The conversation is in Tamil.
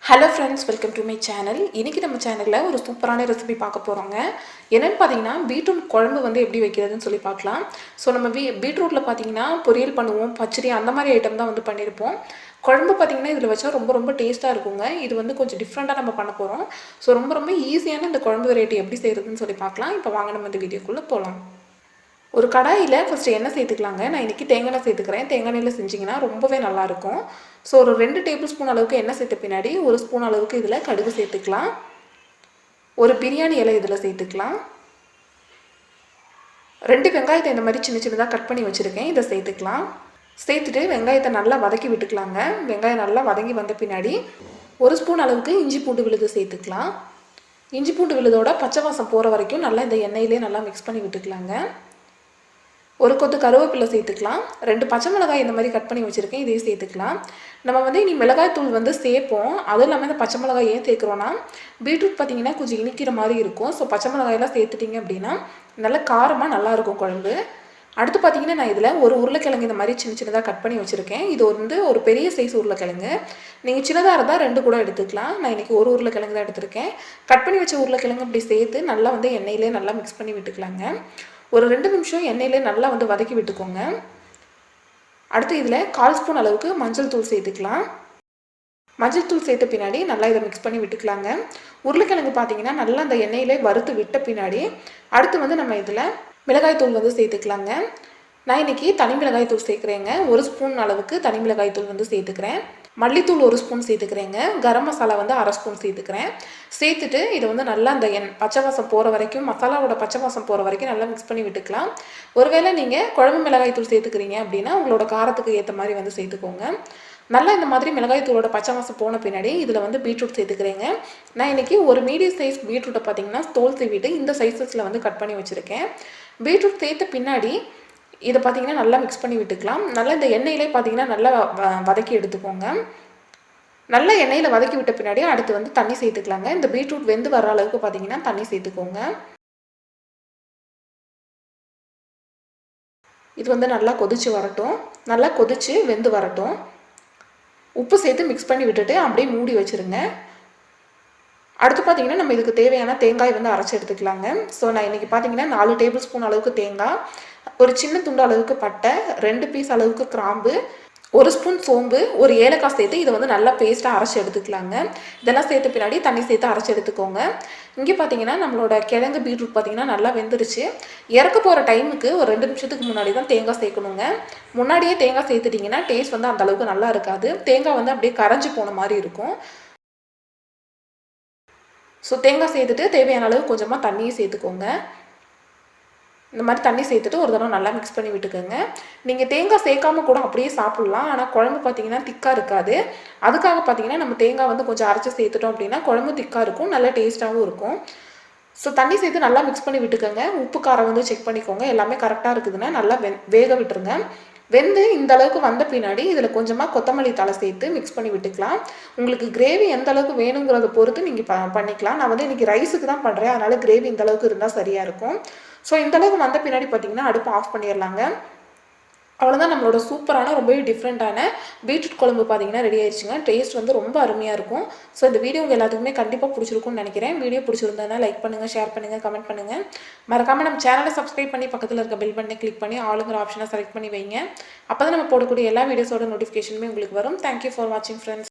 Hello friends, welcome to my channel. இன்றைக்கி நம்ம சேனலில் ஒரு சூப்பரான ரெசிபி பார்க்க போகிறோங்க. என்னென்னு பார்த்தீங்கன்னா, பீட்ரூட் குழம்பு வந்து எப்படி வைக்கிறதுன்னு சொல்லி பார்க்கலாம். ஸோ நம்ம பீட்ரூட்டில் பார்த்தீங்கன்னா பொரியல் பண்ணுவோம், பச்சடி அந்த மாதிரி ஐட்டம் தான் வந்து பண்ணியிருப்போம். குழம்பு பார்த்தீங்கன்னா இதில் வச்சா ரொம்ப ரொம்ப டேஸ்ட்டாக இருக்குங்க. இது வந்து கொஞ்சம் டிஃப்ரெண்ட்டாக நம்ம பண்ண போகிறோம். ஸோ ரொம்ப ரொம்ப ஈஸியான இந்த குழம்பு வெரைட்டி எப்படி செய்கிறதுன்னு சொல்லி பார்க்கலாம். இப்போ வாங்க நம்ம இந்த வீடியோக்குள்ளே போகலாம். ஒரு கடாயில் ஃபஸ்ட்டு எண்ணெய் சேர்த்துக்கலாங்க. நான் இன்றைக்கி தேங்காய் எண்ணெய் சேர்த்துக்கிறேன். தேங்காய் எண்ணெயில் செஞ்சிங்கன்னா ரொம்பவே நல்லாயிருக்கும். ஸோ ஒரு 2 டேபிள் ஸ்பூன் அளவுக்கு எண்ணெய் சேர்த்த பின்னாடி 1 ஸ்பூன் அளவுக்கு இதில் கடுகு சேர்த்துக்கலாம். ஒரு பிரியாணி இலை இதில் சேர்த்துக்கலாம். 2 வெங்காயத்தை இந்த மாதிரி சின்ன சின்னதாக கட் பண்ணி வச்சுருக்கேன், இதை சேர்த்துக்கலாம். சேர்த்துட்டு வெங்காயத்தை நல்லா வதக்கி விட்டுக்கலாங்க. வெங்காயம் நல்லா வதங்கி வந்த பின்னாடி 1 ஸ்பூன் அளவுக்கு இஞ்சி பூண்டு விழுது சேர்த்துக்கலாம். இஞ்சி பூண்டு விழுதோட பச்சை வாசம் போகிற வரைக்கும் நல்லா இந்த எண்ணெயிலே நல்லா மிக்ஸ் பண்ணி விட்டுக்கலாங்க. ஒரு கொத்து கருவேப்பிலை சேர்த்துக்கலாம். 2 பச்சை மிளகாய் இந்த மாதிரி கட் பண்ணி வச்சுருக்கேன், இதையும் சேர்த்துக்கலாம். நம்ம வந்து இனி மிளகாய் தூள் வந்து சேர்ப்போம். அதுவும் இல்லாமல் இந்த பச்சை மிளகாய் ஏன் சேர்க்குறோன்னா, பீட்ரூட் பார்த்திங்கன்னா கொஞ்சம் இனிக்கிற மாதிரி இருக்கும். ஸோ பச்சை மிளகாயெல்லாம் சேர்த்துட்டிங்க அப்படின்னா நல்லா காரமாக நல்லாயிருக்கும் குழம்பு. அடுத்து பார்த்திங்கன்னா நான் இதில் ஒரு உருளைக்கிழங்கு இந்த மாதிரி சின்ன சின்னதாக கட் பண்ணி வச்சுருக்கேன். இது வந்து ஒரு பெரிய சைஸ் உருளைக்கிழங்கு. நீங்கள் சின்னதாக இருந்தால் 2 கூட எடுத்துக்கலாம். நான் இன்றைக்கி ஒரு உருளைக்கிழங்கு தான் எடுத்திருக்கேன். கட் பண்ணி வச்ச உருளைக்கிழங்கு அப்படி சேர்த்து நல்லா வந்து எண்ணெயிலே நல்லா மிக்ஸ் பண்ணி விட்டுக்கலாங்க. ஒரு 2 நிமிஷம் எண்ணெயிலே நல்லா வந்து வதக்கி விட்டுக்கோங்க. அடுத்து இதில் 1/4 ஸ்பூன் அளவுக்கு மஞ்சள் தூள் சேர்த்துக்கலாம். மஞ்சள் தூள் சேர்த்த பின்னாடி நல்லா இதை மிக்ஸ் பண்ணி விட்டுக்கலாங்க. உருளைக்கிழங்கு பார்த்தீங்கன்னா நல்லா அந்த எண்ணெயிலே வறுத்து விட்ட பின்னாடி அடுத்து வந்து நம்ம இதில் மிளகாய் தூள் வந்து சேர்த்துக்கலாங்க. நான் இன்றைக்கி தனி மிளகாய் தூள் சேர்க்குறேங்க. 1 ஸ்பூன் அளவுக்கு தனி மிளகாய் தூள் வந்து சேர்த்துக்கிறேன். மல்லித்தூள் 1 ஸ்பூன் சேர்த்துக்கிறேங்க. கரம் மசாலா வந்து 1/2 ஸ்பூன் சேர்த்துக்கிறேன். சேர்த்துட்டு இதை வந்து நல்லா அந்த பச்சை வாசம் போகிற வரைக்கும், மசாலாவோட பச்சை வாசம் போகிற வரைக்கும் நல்லா மிக்ஸ் பண்ணி விட்டுக்கலாம். ஒருவேளை நீங்கள் குழம்பு மிளகாய் தூள் சேர்த்துக்கிறீங்க அப்படின்னா உங்களோட காரத்துக்கு ஏற்ற மாதிரி வந்து சேர்த்துக்கோங்க. நல்லா இந்த மாதிரி மிளகாய் தூளோட பச்சை வாசம் போன பின்னாடி இதில் வந்து பீட்ரூட் சேர்த்துக்கிறேங்க. நான் இன்றைக்கி ஒரு மீடியம் சைஸ் பீட்ரூட்டை பார்த்திங்கன்னா தோல் சீவிட்டு இந்த சைஸஸில் வந்து கட் பண்ணி வச்சுருக்கேன். பீட்ரூட் சேர்த்த பின்னாடி இதை பார்த்திங்கன்னா நல்லா மிக்ஸ் பண்ணி விட்டுக்கலாம். நல்லா இந்த எண்ணெயிலே பார்த்திங்கன்னா நல்லா வதக்கி எடுத்துக்கோங்க. நல்லா எண்ணெயில் வதக்கி விட்ட பின்னாடி அடுத்து வந்து தண்ணி சேர்த்துக்கலாங்க. இந்த பீட்ரூட் வெந்து வர அளவுக்கு பார்த்திங்கன்னா தண்ணி சேர்த்துக்கோங்க. இது வந்து நல்லா கொதித்து வரட்டும். நல்லா கொதித்து வெந்து வரட்டும். உப்பு சேர்த்து மிக்ஸ் பண்ணி விட்டுட்டு அப்படியே மூடி வச்சுருங்க. அடுத்து பார்த்திங்கன்னா நம்ம இதுக்கு தேவையான தேங்காய் வந்து அரைச்சி எடுத்துக்கலாங்க. ஸோ நான் இன்றைக்கி பார்த்திங்கன்னா 4 டேபிள் ஸ்பூன் அளவுக்கு தேங்காய், ஒரு சின்ன துண்டு அளவுக்கு பட்டை, 2 பீஸ் அளவுக்கு கிராம்பு, 1 ஸ்பூன் சோம்பு, ஒரு ஏலக்காய் சேர்த்து இதை வந்து நல்லா பேஸ்ட்டாக அரைச்சி எடுத்துக்கலாங்க. இதெல்லாம் சேர்த்த பின்னாடி தண்ணி சேர்த்து அரைச்சி எடுத்துக்கோங்க. இங்கே பார்த்தீங்கன்னா நம்மளோட கிழங்கு பீட்ரூட் பார்த்திங்கன்னா நல்லா வெந்துருச்சு. இறக்க போகிற டைமுக்கு ஒரு 2 நிமிஷத்துக்கு முன்னாடி தான் தேங்காய் சேர்க்கணுங்க. முன்னாடியே தேங்காய் சேர்த்துட்டிங்கன்னா டேஸ்ட் வந்து அந்தளவுக்கு நல்லா இருக்காது. தேங்காய் வந்து அப்படியே கரைஞ்சி போன மாதிரி இருக்கும். ஸோ தேங்காய் சேர்த்துட்டு தேவையான அளவு கொஞ்சமாக தண்ணியும் சேர்த்துக்கோங்க. இந்த மாதிரி தண்ணி சேர்த்துட்டு ஒரு தடவை நல்லா மிக்ஸ் பண்ணி விட்டுக்கோங்க. நீங்கள் தேங்காய் சேர்க்காம கூட அப்படியே சாப்பிட்லாம். ஆனால் குழம்பு பார்த்திங்கன்னா திக்காக இருக்காது. அதுக்காக பார்த்திங்கன்னா நம்ம தேங்காய் வந்து கொஞ்சம் அரைச்சி சேர்த்துட்டோம் அப்படின்னா குழம்பு திக்காக இருக்கும், நல்லா டேஸ்ட்டாகவும் இருக்கும். ஸோ தண்ணி சேர்த்து நல்லா மிக்ஸ் பண்ணி விட்டுக்கோங்க. உப்பு காரம் வந்து செக் பண்ணிக்கோங்க. எல்லாமே கரெக்டாக இருக்குதுன்னா நல்லா வேக விட்டுருங்க. வெந்து இந்த அளவுக்கு வந்த பின்னாடி இதில் கொஞ்சமாக கொத்தமல்லி தழை சேர்த்து மிக்ஸ் பண்ணி விட்டுக்கலாம். உங்களுக்கு கிரேவி எந்த அளவுக்கு வேணுங்கிறத பொறுத்து நீங்கள் பண்ணிக்கலாம். நான் வந்து இன்றைக்கி ரைஸுக்கு தான் பண்ணுறேன், அதனால் கிரேவி இந்த அளவுக்கு இருந்தால் சரியாக இருக்கும். ஸோ இந்த அளவுக்கு வந்த பின்னாடி பார்த்திங்கன்னா அடுப்பு ஆஃப் பண்ணிடலாங்க. அவ்வளோதான், நம்மளோட சூப்பரான ரொம்பவே டிஃப்ரெண்ட்டான பீட்ரூட் குழம்பு பார்த்திங்கன்னா ரெடி ஆயிடுச்சுங்க. டேஸ்ட் வந்து ரொம்ப அருமையாக இருக்கும். ஸோ இந்த வீடியோ உங்கள் எல்லாத்துக்குமே கண்டிப்பாக பிடிச்சிருக்கும்னு நினைக்கிறேன். வீடியோ பிடிச்சிருந்ததுனா லைக் பண்ணுங்கள், ஷேர் பண்ணுங்கள், கமெண்ட் பண்ணுங்கள். மறக்காமல் நம்ம சேனலை சப்ஸ்கிரைப் பண்ணி பக்கத்தில் இருக்க பெல் பட்டனை கிளிக் பண்ணி ஆளுங்கிற ஆப்ஷனை செலக்ட் பண்ணி வைங்க. அப்போ தான் நம்ம போடக்கூடிய எல்லா வீடியோஸோட நோட்டிஃபிகேஷனுமே உங்களுக்கு வரும். தேங்க்யூ ஃபார் வாட்சிங் ஃப்ரெண்ட்ஸ்.